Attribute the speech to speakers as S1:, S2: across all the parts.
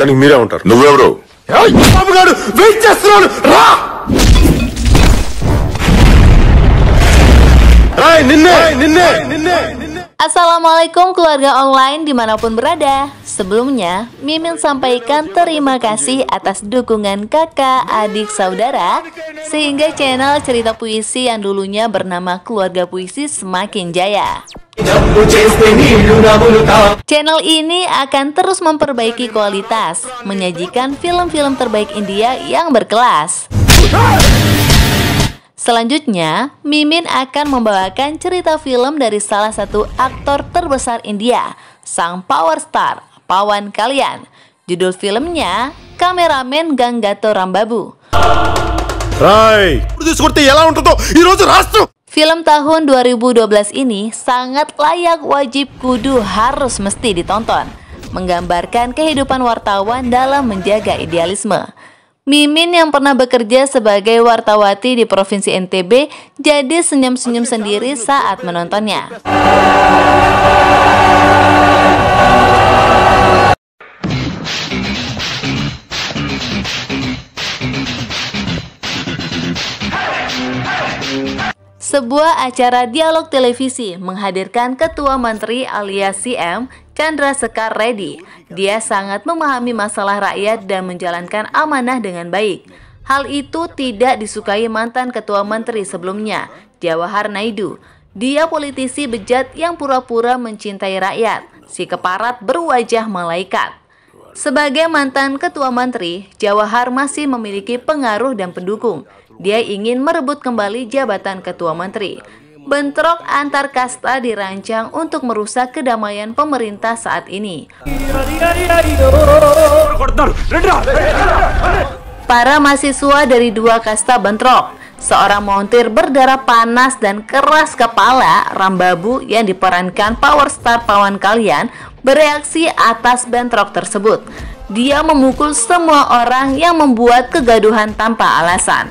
S1: దానికి మీరే ఉంటారు.
S2: నువ్వెవరు?
S1: వెయిట్ చేస్తున్నాను, రా. నిన్నే.
S3: Assalamualaikum keluarga online dimanapun berada. Sebelumnya, Mimin sampaikan terima kasih atas dukungan kakak, adik, saudara, sehingga channel cerita puisi yang dulunya bernama Keluarga Puisi semakin jaya. Channel ini akan terus memperbaiki kualitas, menyajikan film-film terbaik India yang berkelas. Selanjutnya, Mimin akan membawakan cerita film dari salah satu aktor terbesar India, sang power star, Pawan Kalyan. Judul filmnya, Kameramen Ganggato Rambabu. Film tahun 2012 ini sangat layak, wajib, kudu, harus, mesti ditonton. Menggambarkan kehidupan wartawan dalam menjaga idealisme. Mimin yang pernah bekerja sebagai wartawati di Provinsi NTB jadi senyum-senyum sendiri saat menontonnya. Sebuah acara dialog televisi menghadirkan Ketua Menteri alias CM Chandra Sekar Reddy. Dia sangat memahami masalah rakyat dan menjalankan amanah dengan baik. Hal itu tidak disukai mantan Ketua Menteri sebelumnya, Jawahar Naidu. Dia politisi bejat yang pura-pura mencintai rakyat, si keparat berwajah malaikat. Sebagai mantan Ketua Menteri, Jawahar masih memiliki pengaruh dan pendukung. Dia ingin merebut kembali jabatan Ketua Menteri. Bentrok antar kasta dirancang untuk merusak kedamaian pemerintah saat ini. Para mahasiswa dari dua kasta bentrok. Seorang montir berdarah panas dan keras kepala, Rambabu, yang diperankan power star Pawan Kalyan, bereaksi atas bentrok tersebut. Dia memukul semua orang yang membuat kegaduhan tanpa alasan.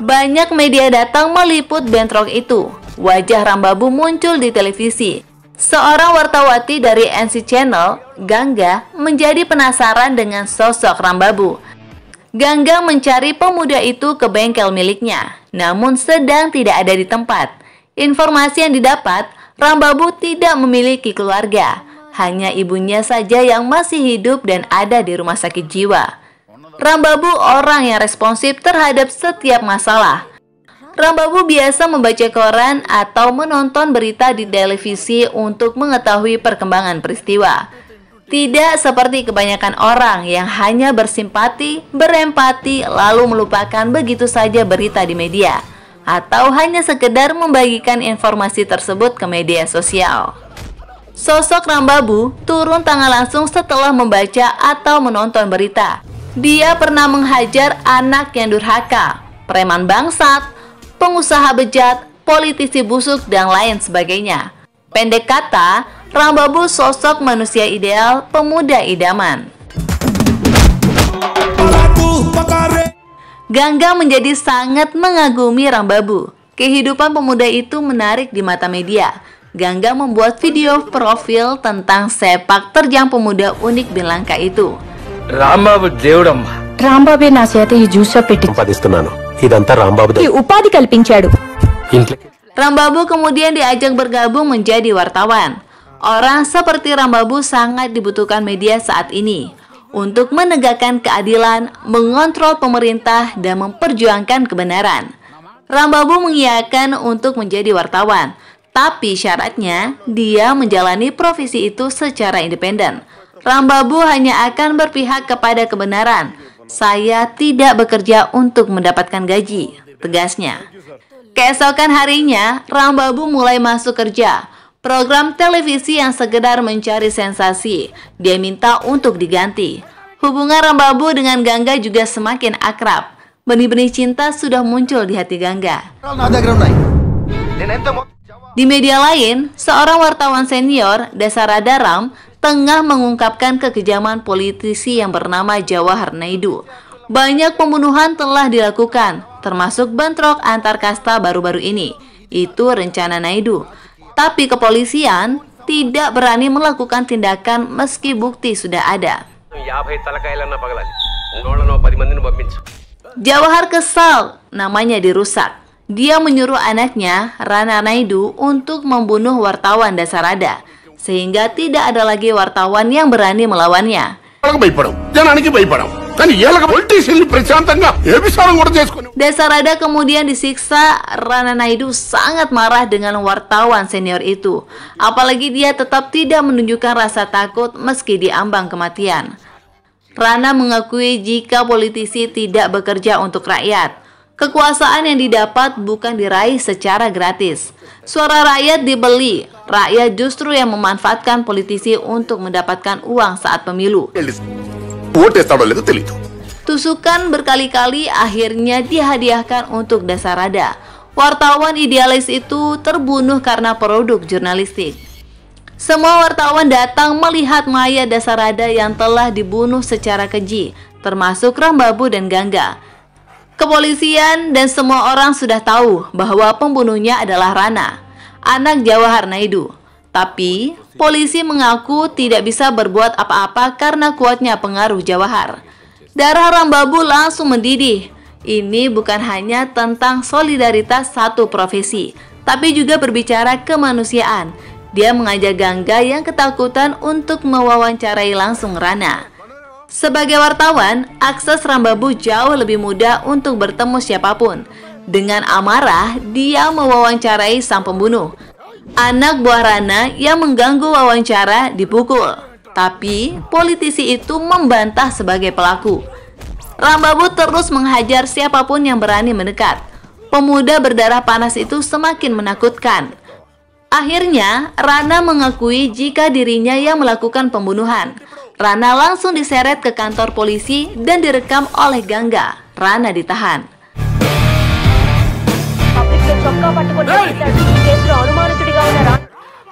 S3: Banyak media datang meliput bentrok itu. Wajah Rambabu muncul di televisi. Seorang wartawati dari NC Channel, Gangga, menjadi penasaran dengan sosok Rambabu. Gangga mencari pemuda itu ke bengkel miliknya, namun sedang tidak ada di tempat. Informasi yang didapat, Rambabu tidak memiliki keluarga. Hanya ibunya saja yang masih hidup dan ada di rumah sakit jiwa. Rambabu orang yang responsif terhadap setiap masalah. Rambabu biasa membaca koran atau menonton berita di televisi untuk mengetahui perkembangan peristiwa. Tidak seperti kebanyakan orang yang hanya bersimpati, berempati, lalu melupakan begitu saja berita di media, atau hanya sekedar membagikan informasi tersebut ke media sosial. Sosok Rambabu turun tangan langsung setelah membaca atau menonton berita. Dia pernah menghajar anak yang durhaka, preman bangsat, pengusaha bejat, politisi busuk, dan lain sebagainya. Pendek kata, Rambabu sosok manusia ideal, pemuda idaman. Gangga menjadi sangat mengagumi Rambabu. Kehidupan pemuda itu menarik di mata media. Gangga membuat video profil tentang sepak terjang pemuda unik bin langka itu.
S4: Rambabu దేవుడమ్మా.
S5: రాంబాబే నా చేత ఈ జ్యూస్ పెట్టి
S1: సంపాదిస్తున్నాను. ఇదంతా రాంబాబు
S5: ఉపాధి కల్పించాడు.
S3: Rambabu kemudian diajak bergabung menjadi wartawan. Orang seperti Rambabu sangat dibutuhkan media saat ini untuk menegakkan keadilan, mengontrol pemerintah, dan memperjuangkan kebenaran. Rambabu mengiyakan untuk menjadi wartawan, tapi syaratnya dia menjalani profesi itu secara independen. Rambabu hanya akan berpihak kepada kebenaran. Saya tidak bekerja untuk mendapatkan gaji, tegasnya. Keesokan harinya, Rambabu mulai masuk kerja. Program televisi yang sekedar mencari sensasi, dia minta untuk diganti. Hubungan Rambabu dengan Gangga juga semakin akrab. Benih-benih cinta sudah muncul di hati Gangga. Di media lain, seorang wartawan senior, Dasaradaram, tengah mengungkapkan kekejaman politisi yang bernama Jawahar Naidu. Banyak pembunuhan telah dilakukan, termasuk bentrok antar kasta baru-baru ini. Itu rencana Naidu. Tapi kepolisian tidak berani melakukan tindakan meski bukti sudah ada.
S4: 50 తలకాయలన్న పగలాలి ఉన్నోళ్ళనో 10 మందిని పంపించు.
S3: Jawahar kesal, namanya dirusak. Dia menyuruh anaknya, Rana Naidu, untuk membunuh wartawan Dasarada, sehingga tidak ada lagi wartawan yang berani melawannya.
S1: భయపడం జనానికి భయపడం కానీ ఎలాగ పొలిటీషియన్ ప్రశాంతంగా ఏ విషయాలను కూడా చేసుకుని
S3: Dasarada kemudian disiksa. Rana Naidu sangat marah dengan wartawan senior itu. Apalagi dia tetap tidak menunjukkan rasa takut meski diambang kematian. Rana mengakui jika politisi tidak bekerja untuk rakyat. Kekuasaan yang didapat bukan diraih secara gratis. Suara rakyat dibeli. Rakyat justru yang memanfaatkan politisi untuk mendapatkan uang saat pemilu.
S1: ఓటేస్తాడో లేదో తెలియదు.
S3: Tusukan berkali-kali akhirnya dihadiahkan untuk Dasarada. Wartawan idealis itu terbunuh karena produk jurnalistik. Semua wartawan datang melihat mayat Dasarada yang telah dibunuh secara keji, termasuk Rambabu dan Gangga. Kepolisian dan semua orang sudah tahu bahwa pembunuhnya adalah Rana, anak Jawahar Naidu. Tapi, polisi mengaku tidak bisa berbuat apa-apa karena kuatnya pengaruh Jawahar. Darah Rambabu langsung mendidih. Ini bukan hanya tentang solidaritas satu profesi, tapi juga berbicara kemanusiaan. Dia mengajak Gangga yang ketakutan untuk mewawancarai langsung Rana. Sebagai wartawan, akses Rambabu jauh lebih mudah untuk bertemu siapapun. Dengan amarah, dia mewawancarai sang pembunuh. Anak buah Rana yang mengganggu wawancara dipukul. Tapi, politisi itu membantah sebagai pelaku. Rambabu terus menghajar siapapun yang berani mendekat. Pemuda berdarah panas itu semakin menakutkan. Akhirnya, Rana mengakui jika dirinya yang melakukan pembunuhan. Rana langsung diseret ke kantor polisi dan direkam oleh Gangga. Rana ditahan.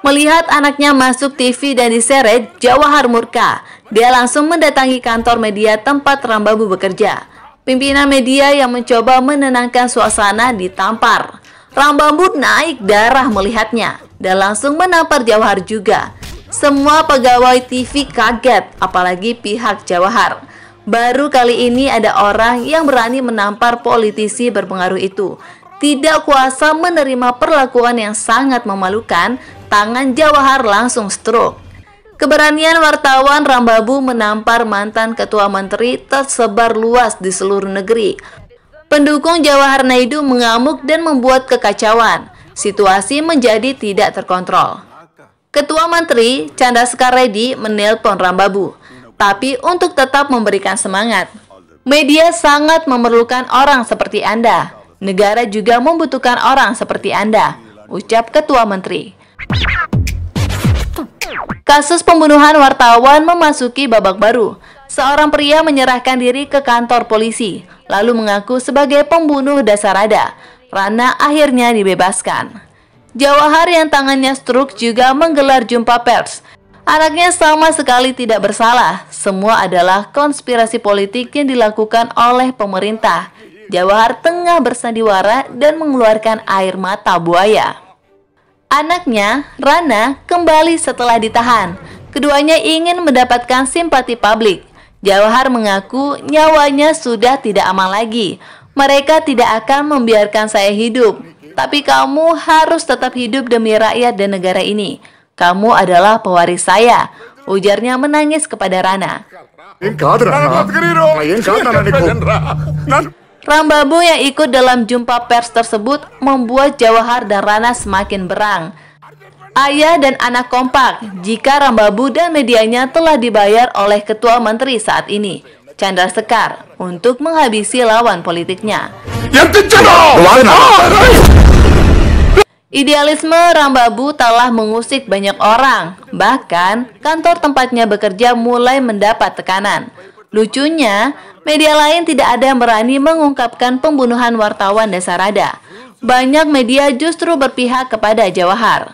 S3: Melihat anaknya masuk TV dan diseret, Jawahar murka. Dia langsung mendatangi kantor media tempat Rambabu bekerja. Pimpinan media yang mencoba menenangkan suasana ditampar. Rambabu naik darah melihatnya dan langsung menampar Jawahar juga. Semua pegawai TV kaget, apalagi pihak Jawahar. Baru kali ini ada orang yang berani menampar politisi berpengaruh itu. Tidak kuasa menerima perlakuan yang sangat memalukan, tangan Jawahar langsung stroke. Keberanian wartawan Rambabu menampar mantan ketua menteri tersebar luas di seluruh negeri. Pendukung Jawahar Naidu mengamuk dan membuat kekacauan. Situasi menjadi tidak terkontrol. Ketua Menteri Chandrasekhar Reddy menelpon Rambabu, tapi untuk tetap memberikan semangat. Media sangat memerlukan orang seperti Anda. Negara juga membutuhkan orang seperti Anda, ucap Ketua Menteri. Kasus pembunuhan wartawan memasuki babak baru. Seorang pria menyerahkan diri ke kantor polisi, lalu mengaku sebagai pembunuh Dasarada. Rana akhirnya dibebaskan. Jawahar yang tangannya stroke juga menggelar jumpa pers. Anaknya sama sekali tidak bersalah. Semua adalah konspirasi politik yang dilakukan oleh pemerintah. Jawahar tengah bersandiwara dan mengeluarkan air mata buaya. Anaknya, Rana, kembali setelah ditahan. Keduanya ingin mendapatkan simpati publik. Jawahar mengaku nyawanya sudah tidak aman lagi. Mereka tidak akan membiarkan saya hidup. Tapi kamu harus tetap hidup demi rakyat dan negara ini. Kamu adalah pewaris saya, ujarnya menangis kepada Rana. Rambabu yang ikut dalam jumpa pers tersebut membuat Jawahar dan Rana semakin berang. Ayah dan anak kompak jika Rambabu dan medianya telah dibayar oleh Ketua Menteri saat ini, Chandrasekhar, untuk menghabisi lawan politiknya. Idealisme Rambabu telah mengusik banyak orang. Bahkan, kantor tempatnya bekerja mulai mendapat tekanan. Lucunya, media lain tidak ada yang berani mengungkapkan pembunuhan wartawan Dasarada. Banyak media justru berpihak kepada Jawahar.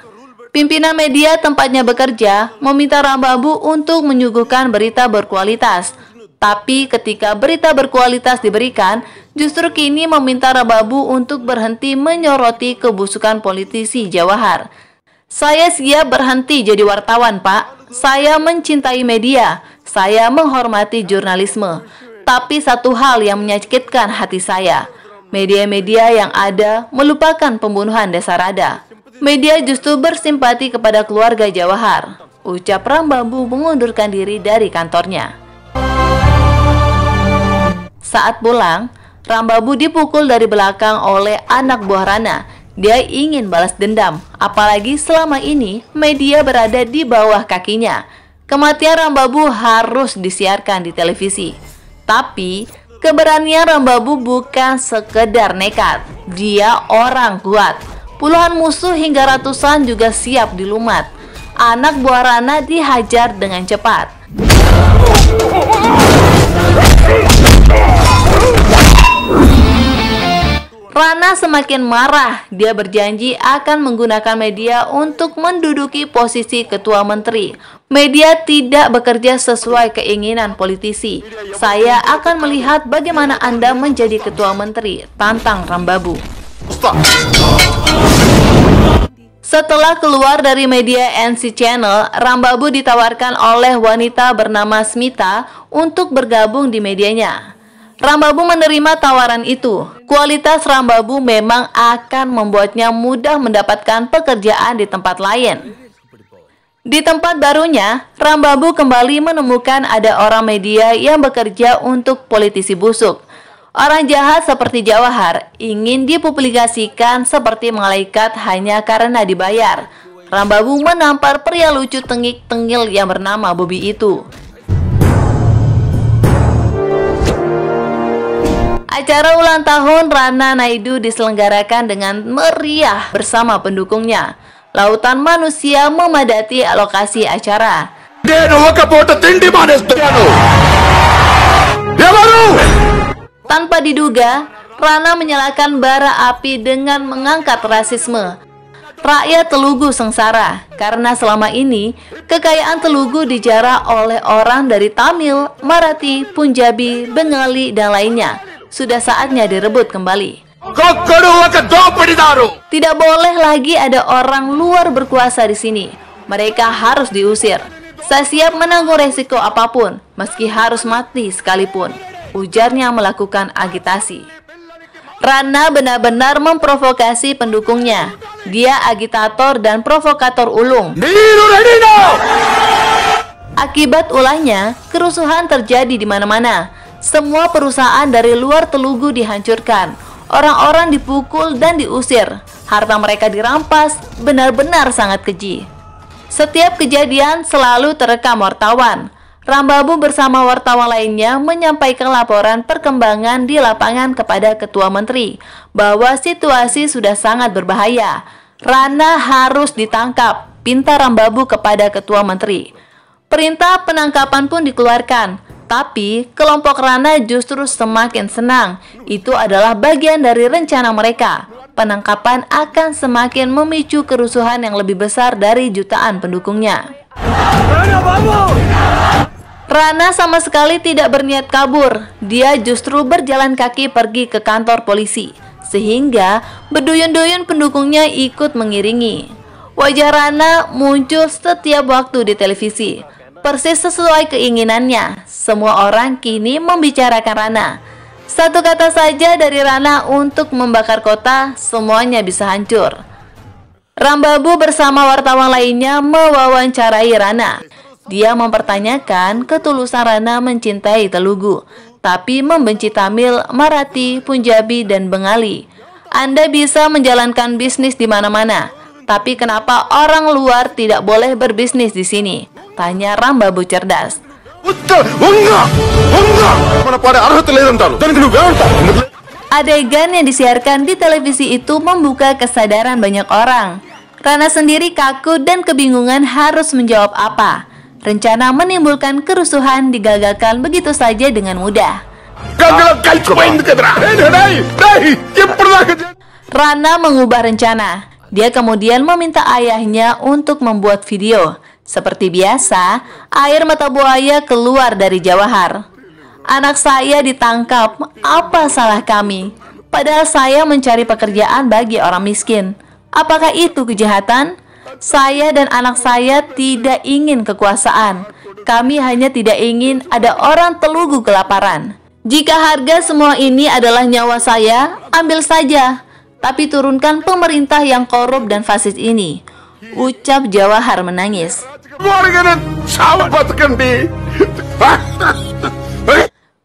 S3: Pimpinan media tempatnya bekerja meminta Rambabu untuk menyuguhkan berita berkualitas. Tapi ketika berita berkualitas diberikan, justru kini meminta Rambabu untuk berhenti menyoroti kebusukan politisi Jawahar. Saya siap berhenti jadi wartawan, Pak. Saya mencintai media. Saya menghormati jurnalisme. Tapi satu hal yang menyakitkan hati saya. Media-media yang ada melupakan pembunuhan Desarada. Media justru bersimpati kepada keluarga Jawahar. Ucap Rambabu mengundurkan diri dari kantornya. Saat pulang, Rambabu dipukul dari belakang oleh anak buah Rana. Dia ingin balas dendam, apalagi selama ini media berada di bawah kakinya. Kematian Rambabu harus disiarkan di televisi. Tapi, keberanian Rambabu bukan sekedar nekat. Dia orang kuat. Puluhan musuh hingga ratusan juga siap dilumat. Anak buah Rana dihajar dengan cepat. Rana semakin marah. Dia berjanji akan menggunakan media untuk menduduki posisi ketua menteri. Media tidak bekerja sesuai keinginan politisi. Saya akan melihat bagaimana Anda menjadi ketua menteri, tantang Rambabu. Setelah keluar dari media NC Channel, Rambabu ditawarkan oleh wanita bernama Smita untuk bergabung di medianya. Rambabu menerima tawaran itu. Kualitas Rambabu memang akan membuatnya mudah mendapatkan pekerjaan di tempat lain. Di tempat barunya, Rambabu kembali menemukan ada orang media yang bekerja untuk politisi busuk. Orang jahat seperti Jawahar ingin dipublikasikan seperti malaikat hanya karena dibayar. Rambabu menampar pria lucu tengik-tengil yang bernama Bobby itu. Acara ulang tahun Rana Naidu diselenggarakan dengan meriah bersama pendukungnya. Lautan manusia memadati lokasi acara. Tanpa diduga, Rana menyalakan bara api dengan mengangkat rasisme. Rakyat Telugu sengsara karena selama ini kekayaan Telugu dijarah oleh orang dari Tamil, Marathi, Punjabi, Bengali, dan lainnya. Sudah saatnya direbut kembali. Tidak boleh lagi ada orang luar berkuasa di sini. Mereka harus diusir. Saya siap menanggung resiko apapun, meski harus mati sekalipun. Ujarnya melakukan agitasi. Rana benar-benar memprovokasi pendukungnya. Dia agitator dan provokator ulung. Akibat ulahnya, kerusuhan terjadi di mana-mana. Semua perusahaan dari luar Telugu dihancurkan. Orang-orang dipukul dan diusir. Harta mereka dirampas, benar-benar sangat keji. Setiap kejadian selalu terekam wartawan. Rambabu bersama wartawan lainnya menyampaikan laporan perkembangan di lapangan kepada Ketua Menteri bahwa situasi sudah sangat berbahaya. Rana harus ditangkap, pinta Rambabu kepada Ketua Menteri. Perintah penangkapan pun dikeluarkan, tapi kelompok Rana justru semakin senang. Itu adalah bagian dari rencana mereka. Penangkapan akan semakin memicu kerusuhan yang lebih besar dari jutaan pendukungnya. Rana sama sekali tidak berniat kabur. Dia justru berjalan kaki pergi ke kantor polisi, sehingga berduyun-duyun pendukungnya ikut mengiringi. Wajah Rana muncul setiap waktu di televisi, persis sesuai keinginannya. Semua orang kini membicarakan Rana. Satu kata saja dari Rana untuk membakar kota, semuanya bisa hancur. Rambabu bersama wartawan lainnya mewawancarai Rana. Dia mempertanyakan ketulusan Rana mencintai Telugu, tapi membenci Tamil, Marathi, Punjabi, dan Bengali. Anda bisa menjalankan bisnis di mana-mana, tapi kenapa orang luar tidak boleh berbisnis di sini? Tanya Rambabu cerdas. Adegan yang disiarkan di televisi itu membuka kesadaran banyak orang. Rana sendiri kaku dan kebingungan harus menjawab apa. Rencana menimbulkan kerusuhan digagalkan begitu saja dengan mudah. Rana mengubah rencana. Dia kemudian meminta ayahnya untuk membuat video. Seperti biasa, air mata buaya keluar dari Jawahar. Anak saya ditangkap, apa salah kami? Padahal saya mencari pekerjaan bagi orang miskin. Apakah itu kejahatan? Saya dan anak saya tidak ingin kekuasaan. Kami hanya tidak ingin ada orang Telugu kelaparan. Jika harga semua ini adalah nyawa saya, ambil saja. Tapi turunkan pemerintah yang korup dan fasis ini, ucap Jawahar menangis.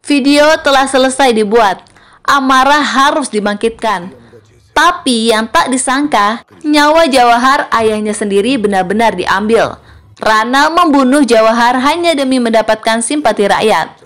S3: Video telah selesai dibuat. Amarah harus dibangkitkan. Tapi yang tak disangka, nyawa Jawahar ayahnya sendiri benar-benar diambil. Rana membunuh Jawahar hanya demi mendapatkan simpati rakyat.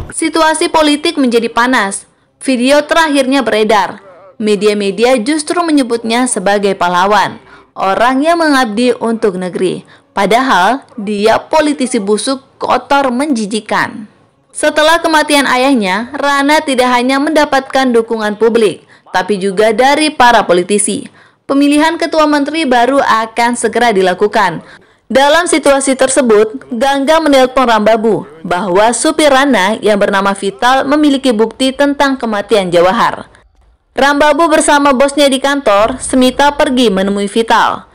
S3: Situasi politik menjadi panas. Video terakhirnya beredar. Media-media justru menyebutnya sebagai pahlawan, orang yang mengabdi untuk negeri. Padahal dia politisi busuk, kotor, menjijikan. Setelah kematian ayahnya, Rana tidak hanya mendapatkan dukungan publik, tapi juga dari para politisi. Pemilihan ketua menteri baru akan segera dilakukan. Dalam situasi tersebut, Gangga menelpon Rambabu bahwa supir Rana yang bernama Vital memiliki bukti tentang kematian Jawahar. Rambabu bersama bosnya di kantor, Smita pergi menemui Vital.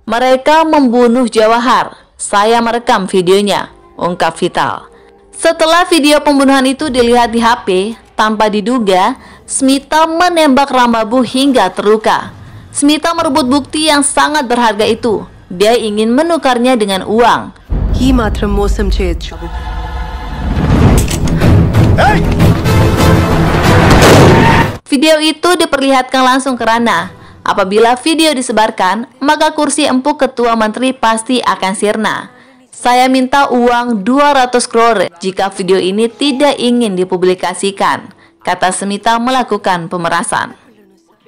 S3: Mereka membunuh Jawahar. Saya merekam videonya, ungkap Vital. Setelah video pembunuhan itu dilihat di HP, tanpa diduga, Smita menembak Rambabu hingga terluka. Smita merebut bukti yang sangat berharga itu. Dia ingin menukarnya dengan uang. Video itu diperlihatkan langsung ke Rana. Apabila video disebarkan, maka kursi empuk ketua menteri pasti akan sirna. Saya minta uang 200 crore jika video ini tidak ingin dipublikasikan, kata Smita melakukan pemerasan.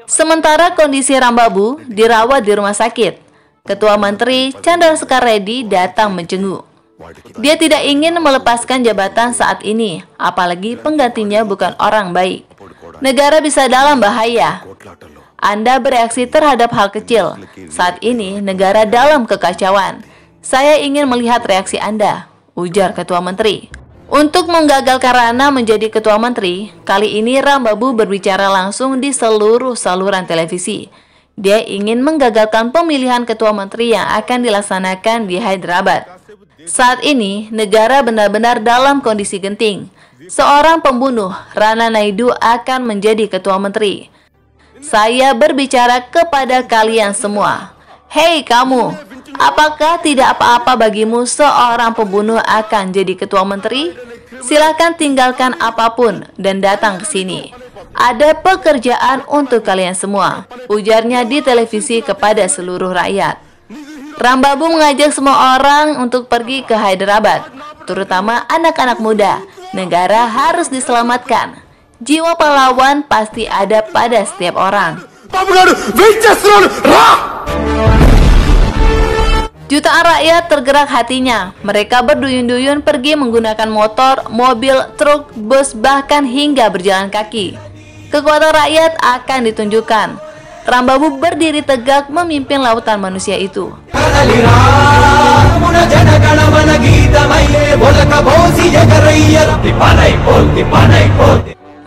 S3: Sementara kondisi Rambabu dirawat di rumah sakit. Ketua Menteri Chandrasekar Reddy datang menjenguk. Dia tidak ingin melepaskan jabatan saat ini, apalagi penggantinya bukan orang baik. Negara bisa dalam bahaya. Anda bereaksi terhadap hal kecil. Saat ini negara dalam kekacauan. Saya ingin melihat reaksi Anda, ujar Ketua Menteri. Untuk menggagalkan Rana menjadi Ketua Menteri, kali ini Rambabu berbicara langsung di seluruh saluran televisi. Dia ingin menggagalkan pemilihan Ketua Menteri yang akan dilaksanakan di Hyderabad. Saat ini, negara benar-benar dalam kondisi genting. Seorang pembunuh, Rana Naidu, akan menjadi Ketua Menteri. Saya berbicara kepada kalian semua. Hei kamu, apakah tidak apa-apa bagimu seorang pembunuh akan jadi ketua menteri? Silakan tinggalkan apapun dan datang ke sini. Ada pekerjaan untuk kalian semua, ujarnya di televisi kepada seluruh rakyat. Rambabu mengajak semua orang untuk pergi ke Hyderabad, terutama anak-anak muda. Negara harus diselamatkan. Jiwa pahlawan pasti ada pada setiap orang. Jutaan rakyat tergerak hatinya. Mereka berduyun-duyun pergi menggunakan motor, mobil, truk, bus, bahkan hingga berjalan kaki. Kekuatan rakyat akan ditunjukkan. Rambabu berdiri tegak memimpin lautan manusia itu.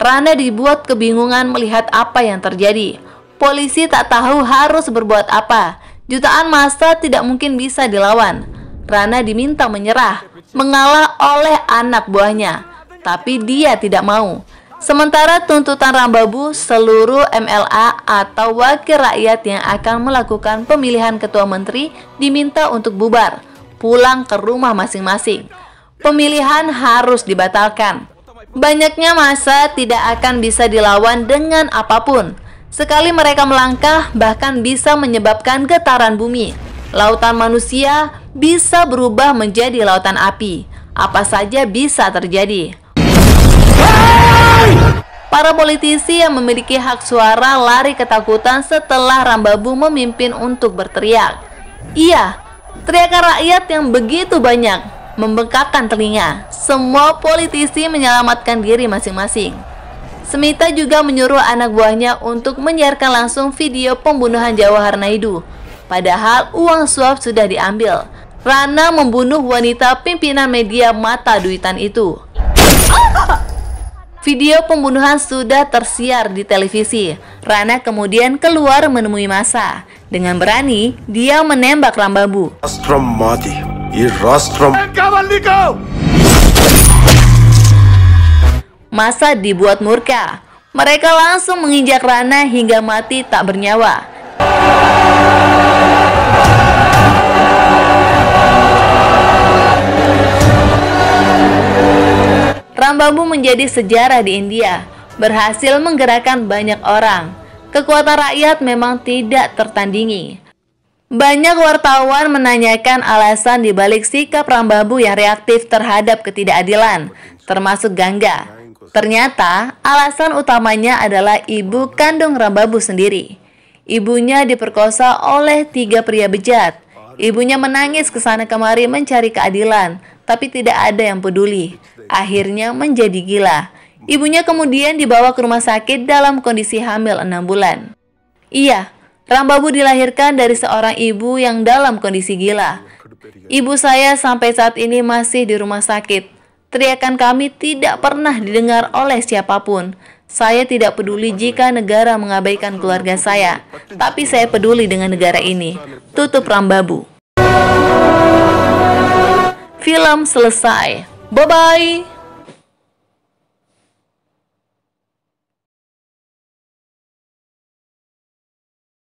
S3: Rana dibuat kebingungan melihat apa yang terjadi. Polisi tak tahu harus berbuat apa. Jutaan massa tidak mungkin bisa dilawan. Rana diminta menyerah, mengalah oleh anak buahnya, tapi dia tidak mau. Sementara tuntutan Rambabu, seluruh MLA atau wakil rakyat yang akan melakukan pemilihan ketua menteri diminta untuk bubar, pulang ke rumah masing-masing. Pemilihan harus dibatalkan. Banyaknya massa tidak akan bisa dilawan dengan apapun. Sekali mereka melangkah, bahkan bisa menyebabkan getaran bumi. Lautan manusia bisa berubah menjadi lautan api. Apa saja bisa terjadi. Para politisi yang memiliki hak suara lari ketakutan setelah Rambabu memimpin untuk berteriak. Iya, teriakan rakyat yang begitu banyak membengkakkan telinga. Semua politisi menyelamatkan diri masing-masing. Smita juga menyuruh anak buahnya untuk menyiarkan langsung video pembunuhan Jawahar Naidu. Padahal uang suap sudah diambil. Rana membunuh wanita pimpinan media mata duitan itu. Video pembunuhan sudah tersiar di televisi. Rana kemudian keluar menemui massa. Dengan berani, dia menembak Rambabu.
S2: రాష్ట్రం మాది ఈ రాష్ట్రం
S1: కావాలి నీకు
S3: Massa dibuat murka. Mereka langsung menginjak Rana hingga mati tak bernyawa. Rambabu menjadi sejarah di India, berhasil menggerakkan banyak orang. Kekuatan rakyat memang tidak tertandingi. Banyak wartawan menanyakan alasan dibalik sikap Rambabu yang reaktif terhadap ketidakadilan, termasuk Gangga. Ternyata alasan utamanya adalah ibu kandung Rambabu sendiri. Ibunya diperkosa oleh 3 pria bejat. Ibunya menangis ke sana kemari mencari keadilan, tapi tidak ada yang peduli. Akhirnya menjadi gila. Ibunya kemudian dibawa ke rumah sakit dalam kondisi hamil 6 bulan. Iya, Rambabu dilahirkan dari seorang ibu yang dalam kondisi gila. Ibu saya sampai saat ini masih di rumah sakit. Teriakan kami tidak pernah didengar oleh siapapun. Saya tidak peduli jika negara mengabaikan keluarga saya, tapi saya peduli dengan negara ini. Tutup Rambabu. Film selesai. Bye-bye.